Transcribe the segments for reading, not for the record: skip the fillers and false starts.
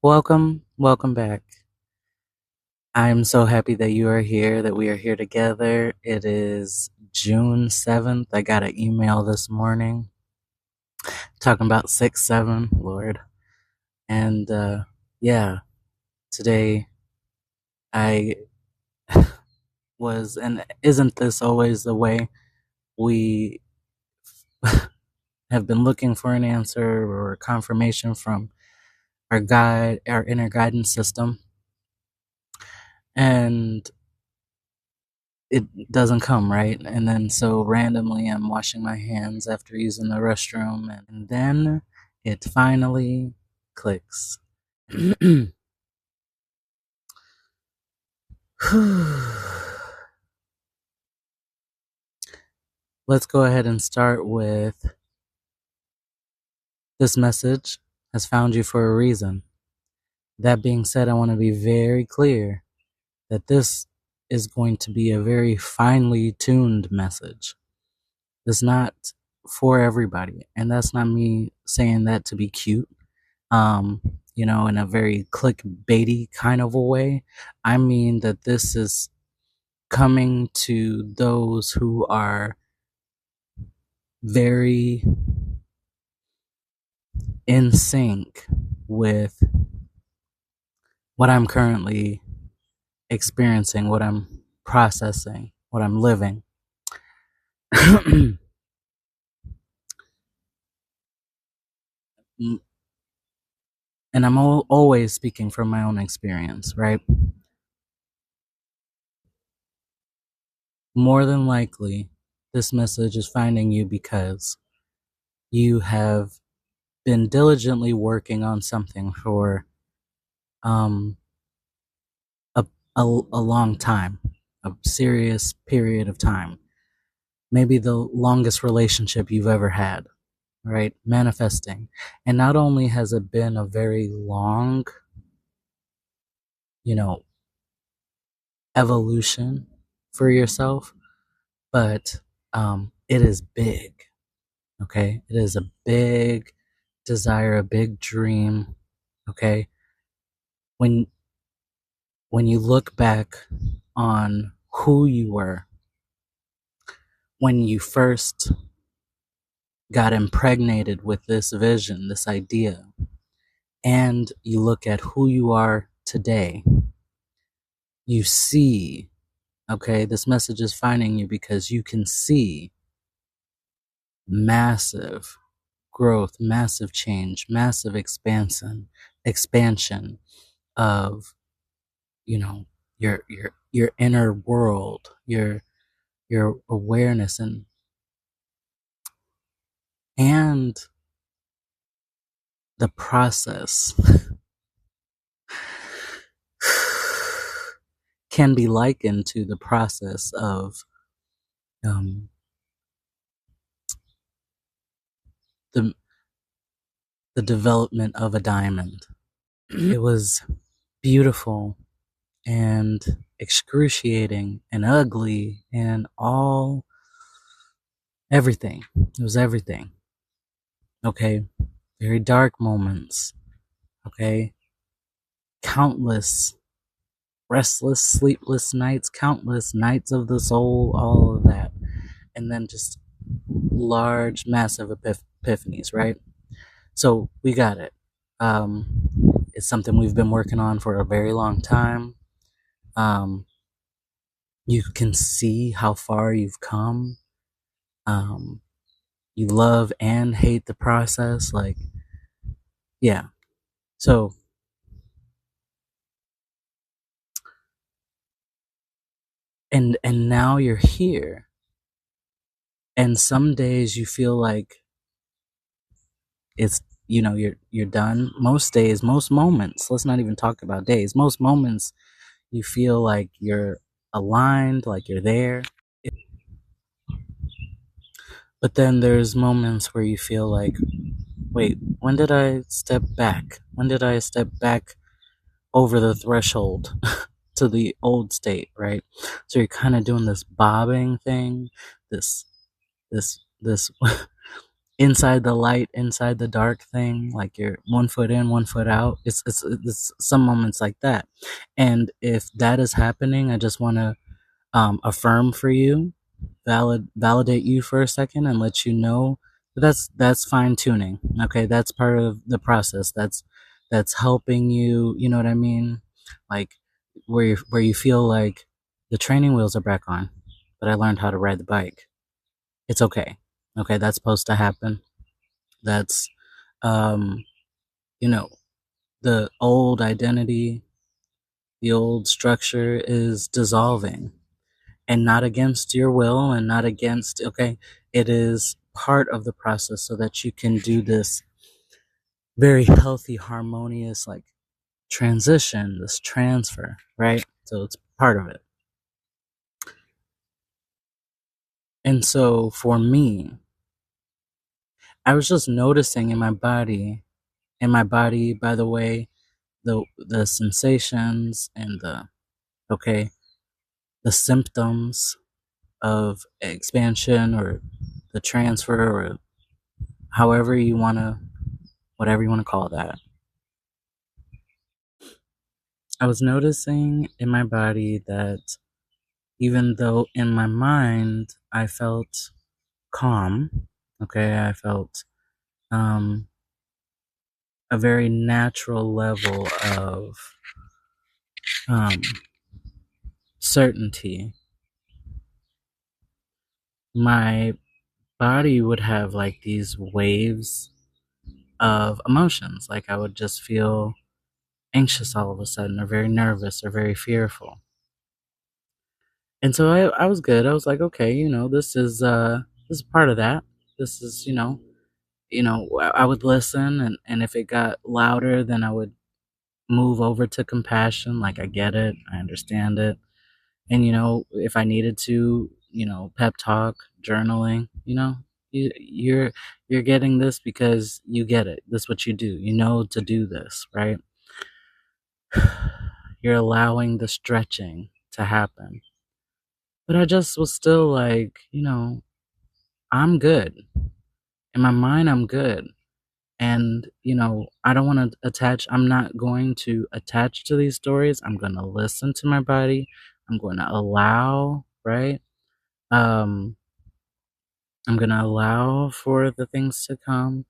Welcome back. I'm so happy that you are here, that we are here together. It is June 7th. I got an email this morning talking about 6-7, Lord. And yeah, today I and isn't this always the way we have been looking for an answer or confirmation from our guide, our inner guidance system? And it doesn't come, right? And then so randomly I'm washing my hands after using the restroom, and then it finally clicks. Let's go ahead and start with this message has found you for a reason. That being said, I want to be very clear that this is going to be a very finely tuned message. It's not for everybody, and that's not me saying that to be cute, in a very clickbaity kind of a way. I mean that this is coming to those who are very in sync with what I'm currently experiencing, what I'm processing, what I'm living. And I'm always speaking from my own experience, right? More than likely, this message is finding you because you have been diligently working on something for a long time, a serious period of time, maybe the longest relationship you've ever had, right? Manifesting. And not only has it been a very long, evolution for yourself, but it is big, okay? It is a big desire, a big dream, okay? When you look back on who you were when you first got impregnated with this vision, this idea, and you look at who you are today, you see, okay, this message is finding you because you can see massive growth, massive change, massive expansion of, your inner world, your awareness, and the process can be likened to the process of the development of a diamond. It was beautiful and excruciating and ugly and everything. It was everything. Okay. Very dark moments. Okay. Countless restless, sleepless nights, countless nights of the soul, all of that. And then just large, massive epiphanies, right? So we got it. It's something we've been working on for a very long time. You can see how far you've come. You love and hate the process. Like, yeah. So, and now you're here. And some days you feel like it's, you're done. Most days, most moments, let's not even talk about days. Most moments you feel like you're aligned, like you're there. But then there's moments where you feel like, wait, when did I step back? When did I step back over the threshold to the old state, right? So you're kind of doing this bobbing thing, this inside the light, inside the dark thing, like you're 1 foot in, 1 foot out. It's some moments like that. And if that is happening, I just want to affirm for you, validate you for a second, and let you know that that's fine tuning. Okay, that's part of the process. That's helping you. You know what I mean? Like where you feel like the training wheels are back on, but I learned how to ride the bike. It's okay. Okay, that's supposed to happen. That's um, you know, the old identity, the old structure is dissolving, and not against your will and not against, okay, it is part of the process so that you can do this very healthy, harmonious, like transition, this transfer, right? So it's part of it. And so for me, I was just noticing in my body, by the way, the sensations and okay, the symptoms of expansion or the transfer or however you want to, whatever you want to call that. I was noticing in my body that even though in my mind I felt calm, okay, I felt um, a very natural level of um, certainty, my body would have like these waves of emotions. Like I would just feel anxious all of a sudden, or very nervous, or very fearful. And so I was good. I was like, okay, this is part of that. This is, I would listen, and if it got louder, then I would move over to compassion. Like, I get it, I understand it. And, if I needed to, pep talk, journaling, you're you're getting this because you get it. This is what you do. You know to do this, right? You're allowing the stretching to happen. But I just was still like, I'm good. In my mind, I'm good. And, I don't want to I'm not going to attach to these stories. I'm going to listen to my body. I'm going to allow, right? Um, I'm going to allow for the things to come.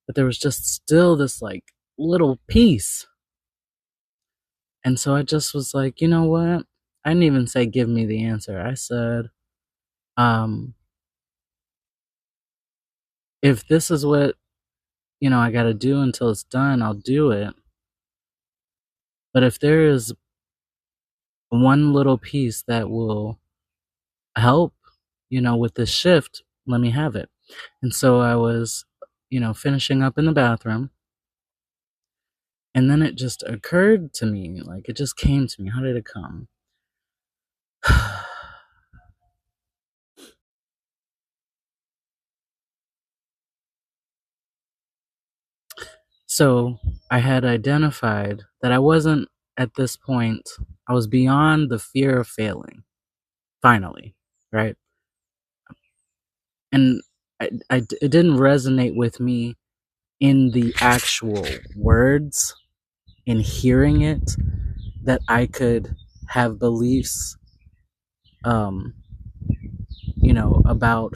But there was just still this like little piece. And so I just was like, you know what? I didn't even say, give me the answer. I said, um, if this is what, I got to do until it's done, I'll do it. But if there is one little piece that will help, with this shift, let me have it. And so I was, finishing up in the bathroom. And then it just occurred to me, like it just came to me. How did it come? So I had identified that I wasn't at this point, I was beyond the fear of failing, finally, right? And it didn't resonate with me in the actual words, in hearing it, that I could have beliefs, um, about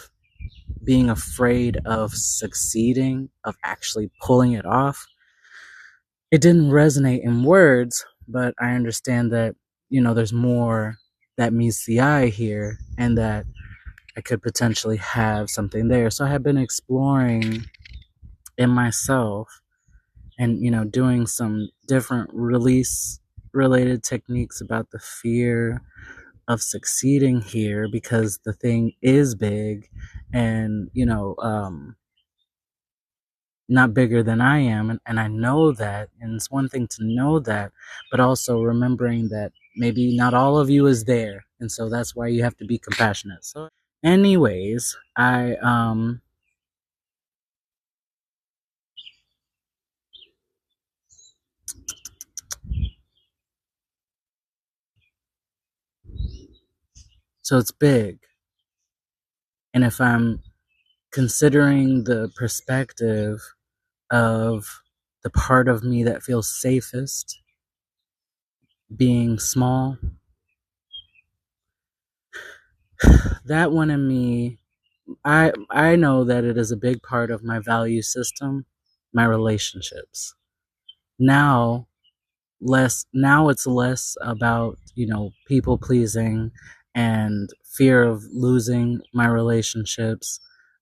being afraid of succeeding, of actually pulling it off. It didn't resonate in words, but I understand that, there's more that meets the eye here, and that I could potentially have something there. So I have been exploring in myself and, doing some different release related techniques about the fear of succeeding here, because the thing is big and, not bigger than I am. And I know that. And it's one thing to know that, but also remembering that maybe not all of you is there. And so that's why you have to be compassionate. So, anyways, so it's big. And if I'm considering the perspective of the part of me that feels safest being small, that one in me, I know that it is a big part of my value system, my relationships. Now now it's less about, people pleasing and fear of losing my relationships.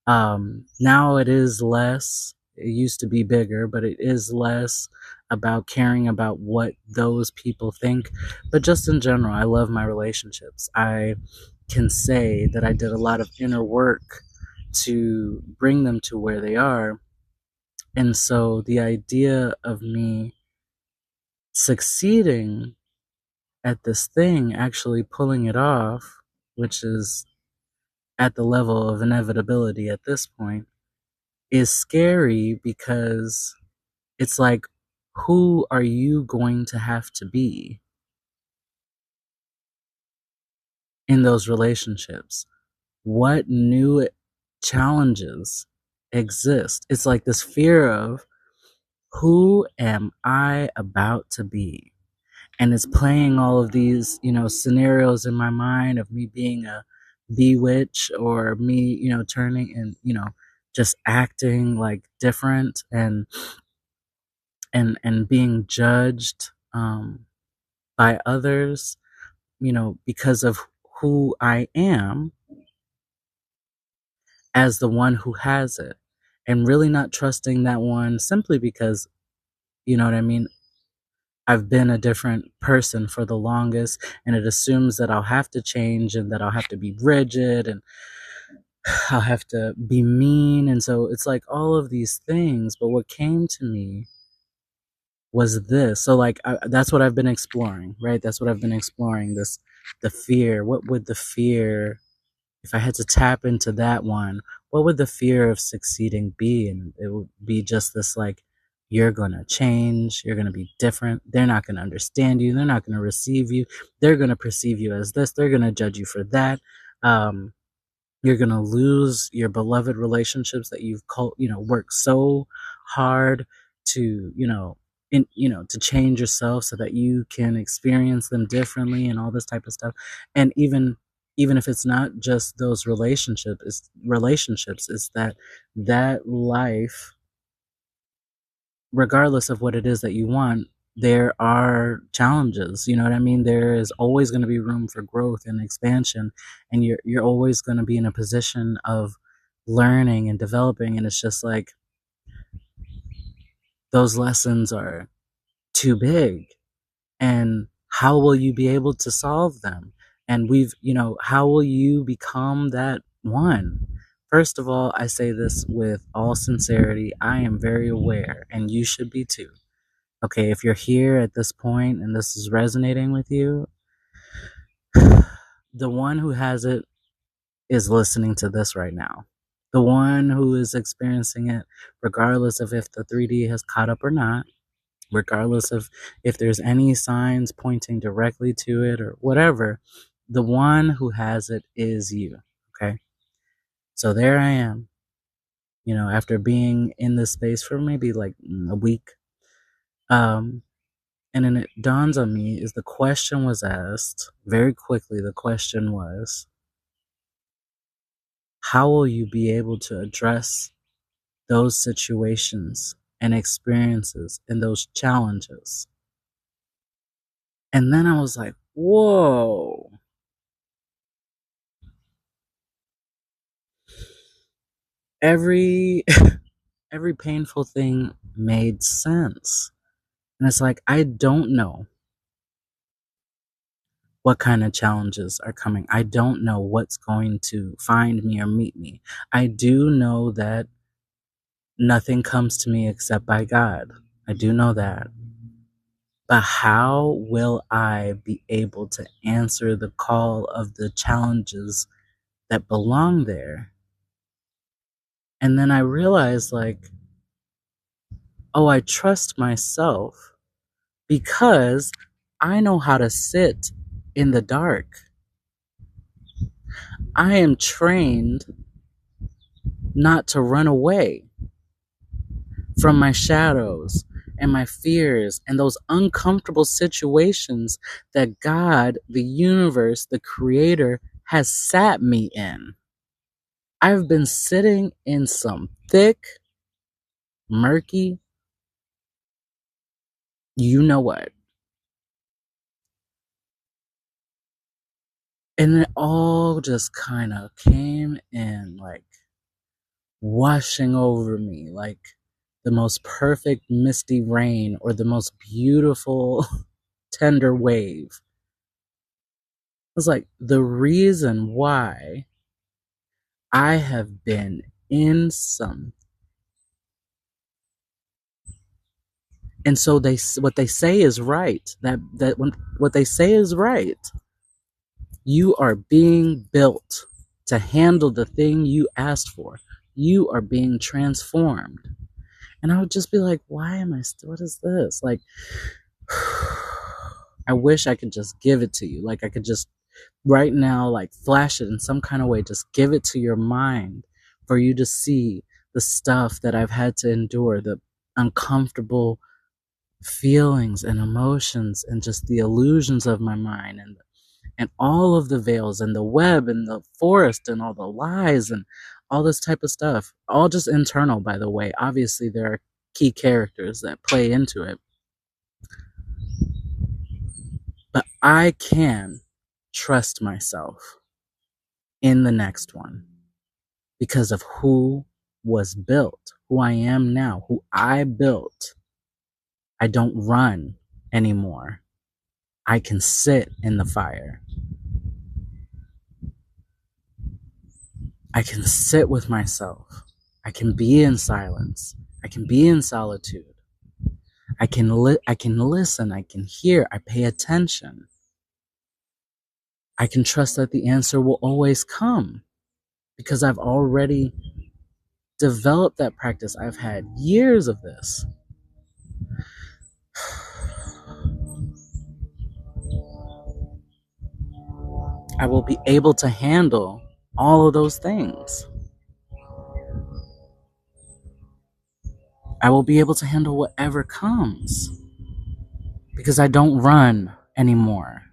Now it is less, it used to be bigger, but it is less about caring about what those people think. But just in general, I love my relationships. I can say that I did a lot of inner work to bring them to where they are. And so the idea of me succeeding at this thing, actually pulling it off, which is at the level of inevitability at this point, is scary because it's like, who are you going to have to be in those relationships? What new challenges exist? It's like this fear of, who am I about to be? And it's playing all of these, scenarios in my mind of me being a bewitch, or me, turning and, just acting like different, and being judged by others, because of who I am as the one who has it, and really not trusting that one simply because, you know what I mean, I've been a different person for the longest, and it assumes that I'll have to change, and that I'll have to be rigid, and I'll have to be mean. And so it's like all of these things. But what came to me was this. So, like, that's what I've been exploring, right? That's what I've been exploring, the fear. What would the fear, if I had to tap into that one, what would the fear of succeeding be? And it would be just this, like, you're going to change, you're going to be different, they're not going to understand you, they're not going to receive you, they're going to perceive you as this, they're going to judge you for that. You're going to lose your beloved relationships that you've worked so hard to, to change yourself so that you can experience them differently, and all this type of stuff. And even if it's not just those relationships, it's that life, regardless of what it is that you want, there are challenges. You know what I mean? There is always going to be room for growth and expansion, and you're always going to be in a position of learning and developing. And it's just like, those lessons are too big, and how will you be able to solve them? And how will you become that one? First of all, I say this with all sincerity, I am very aware, and you should be too. Okay, if you're here at this point and this is resonating with you, the one who has it is listening to this right now. The one who is experiencing it, regardless of if the 3D has caught up or not, regardless of if there's any signs pointing directly to it or whatever, the one who has it is you. Okay? So there I am, after being in this space for maybe like a week. And then it dawns on me, is the question was asked very quickly. The question was, how will you be able to address those situations and experiences and those challenges? And then I was like, whoa. Every every painful thing made sense. And it's like, I don't know what kind of challenges are coming. I don't know what's going to find me or meet me. I do know that nothing comes to me except by God. I do know that. But how will I be able to answer the call of the challenges that belong there? And then I realized, like, oh, I trust myself because I know how to sit in the dark. I am trained not to run away from my shadows and my fears and those uncomfortable situations that God, the universe, the creator has sat me in. I've been sitting in some thick, murky, you know what? And it all just kind of came in like washing over me like the most perfect misty rain or the most beautiful tender wave. It was like the reason why I have been in some. And so what they say is right. What they say is right. You are being built to handle the thing you asked for. You are being transformed. And I would just be like, why am I what is this? Like, I wish I could just give it to you. Like, I could just right now, like, flash it in some kind of way, just give it to your mind for you to see the stuff that I've had to endure, the uncomfortable feelings and emotions and just the illusions of my mind and all of the veils and the web and the forest and all the lies and all this type of stuff. All just internal, by the way. Obviously, there are key characters that play into it. But I can trust myself in the next one because of who was built, who I am now, who I built. I don't run anymore. I can sit in the fire. I can sit with myself. I can be in silence. I can be in solitude. I can listen. I can hear. I pay attention. I can trust that the answer will always come because I've already developed that practice. I've had years of this. I will be able to handle all of those things. I will be able to handle whatever comes because I don't run anymore.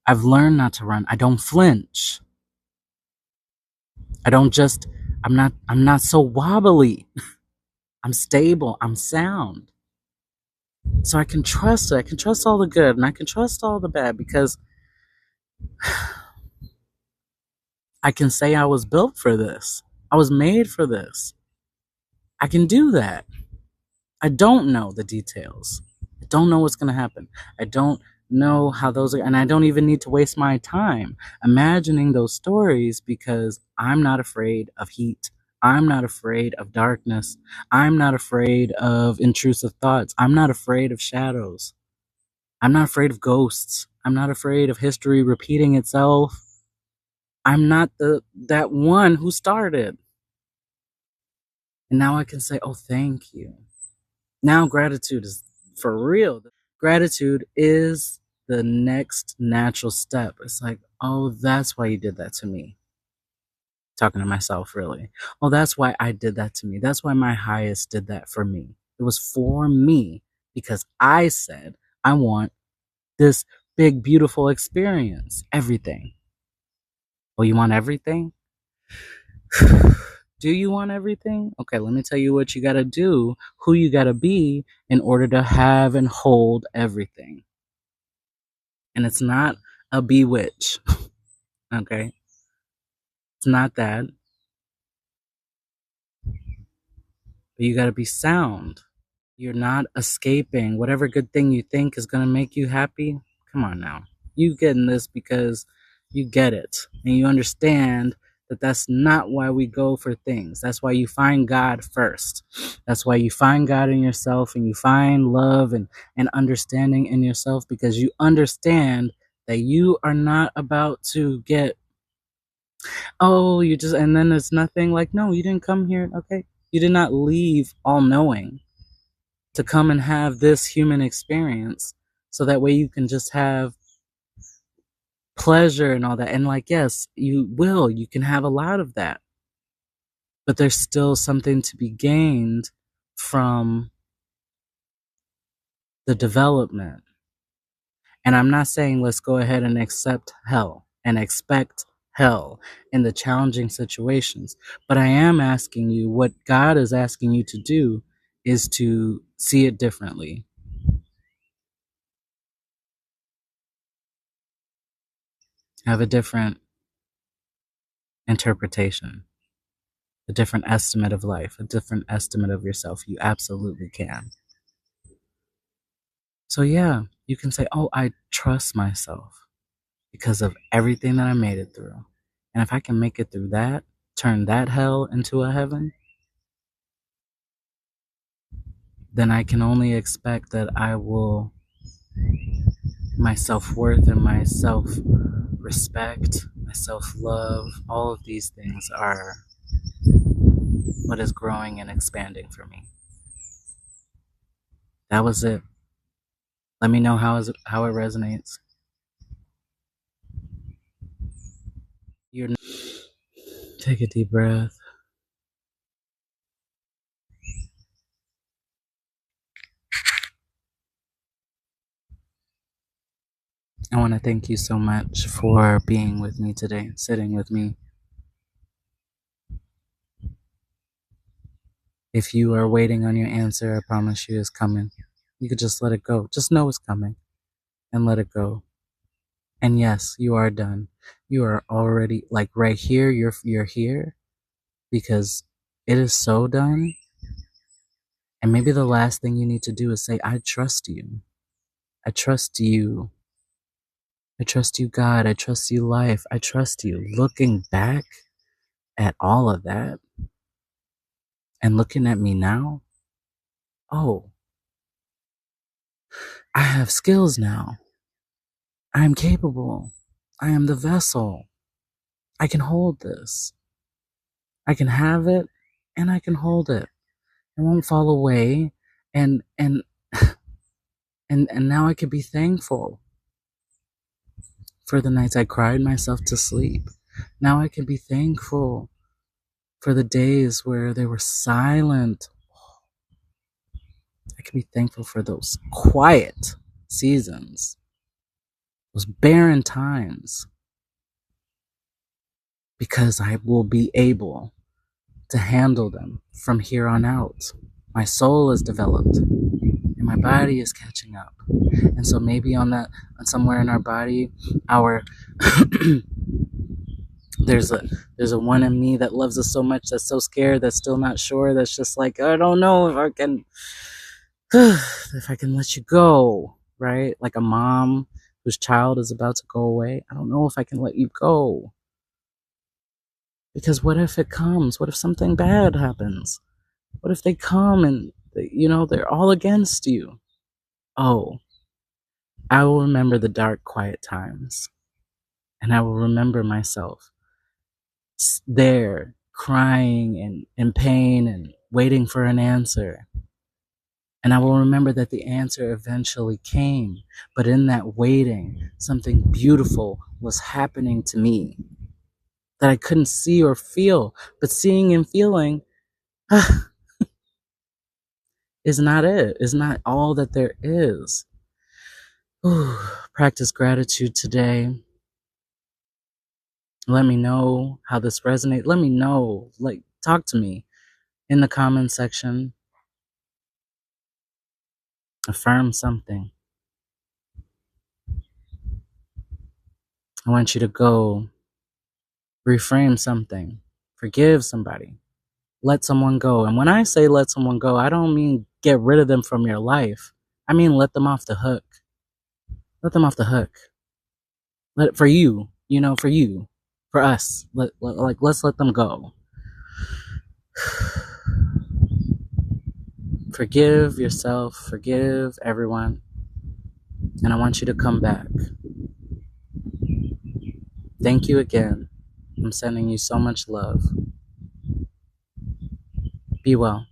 I've learned not to run. I don't flinch. I don't just, I'm not so wobbly. I'm stable. I'm sound. So I can trust it. I can trust all the good and I can trust all the bad because I can say I was built for this. I was made for this. I can do that. I don't know the details. I don't know what's going to happen. I don't know how those are, and I don't even need to waste my time imagining those stories because I'm not afraid of heat. I'm not afraid of darkness. I'm not afraid of intrusive thoughts. I'm not afraid of shadows. I'm not afraid of ghosts. I'm not afraid of history repeating itself. I'm not that one who started. And now I can say, oh, thank you. Now gratitude is for real. Gratitude is the next natural step. It's like, oh, that's why you did that to me. Talking to myself, really. Oh, that's why I did that to me. That's why my highest did that for me. It was for me because I said, I want this big, beautiful experience. Everything. Oh, you want everything? Do you want everything? Okay, let me tell you what you gotta do, who you gotta be in order to have and hold everything. And it's not a bewitch. Okay? It's not that. But you gotta be sound. You're not escaping whatever good thing you think is gonna make you happy. Come on now. You getting this because you get it. And you understand that that's not why we go for things. That's why you find God first. That's why you find God in yourself and you find love and understanding in yourself because you understand that you are not about to get, oh, you just, and then there's nothing like, no, you didn't come here. Okay. You did not leave all knowing to come and have this human experience so that way you can just have pleasure and all that. And like, yes, you can have a lot of that, but there's still something to be gained from the development. And I'm not saying let's go ahead and accept hell and expect hell in the challenging situations, but I am asking you, what God is asking you to do is to see it differently. Have a different interpretation, a different estimate of life, a different estimate of yourself. You absolutely can. So yeah, you can say, oh, I trust myself because of everything that I made it through. And if I can make it through that, turn that hell into a heaven, then I can only expect that my self-worth and my self-respect, my self-love, all of these things are what is growing and expanding for me. That was it. Let me know how it resonates. Take a deep breath. I want to thank you so much for being with me today, sitting with me. If you are waiting on your answer, I promise you it's coming. You could just let it go. Just know it's coming and let it go. And yes, you are done. You are already, like, right here, you're here because it is so done. And maybe the last thing you need to do is say, I trust you. I trust you. I trust you, God. I trust you, life. I trust you. Looking back at all of that and looking at me now, oh, I have skills now. I am capable. I am the vessel. I can hold this. I can have it and I can hold it. It won't fall away. And now I can be thankful for the nights I cried myself to sleep. Now I can be thankful for the days where they were silent. I can be thankful for those quiet seasons, those barren times, because I will be able to handle them from here on out. My soul is developed and my body is catching up. And so maybe somewhere in our body, our there's a one in me that loves us so much, that's so scared, that's still not sure, that's just like, I don't know if I can let you go, right? Like a mom whose child is about to go away. I don't know if I can let you go. Because what if it comes? What if something bad happens? What if they come and they're all against you? Oh, I will remember the dark, quiet times. And I will remember myself there crying and in pain and waiting for an answer. And I will remember that the answer eventually came. But in that waiting, something beautiful was happening to me that I couldn't see or feel. But seeing and feeling is not it. Is not all that there is. Ooh, practice gratitude today. Let me know how this resonates. Let me know. Talk to me in the comment section. Affirm something. I want you to go reframe something. Forgive somebody. Let someone go. And when I say let someone go, I don't mean get rid of them from your life. I mean let them off the hook. Let them off the hook. For you, for you, for us. Let's let them go. Forgive yourself. Forgive everyone. And I want you to come back. Thank you again. I'm sending you so much love. Be well.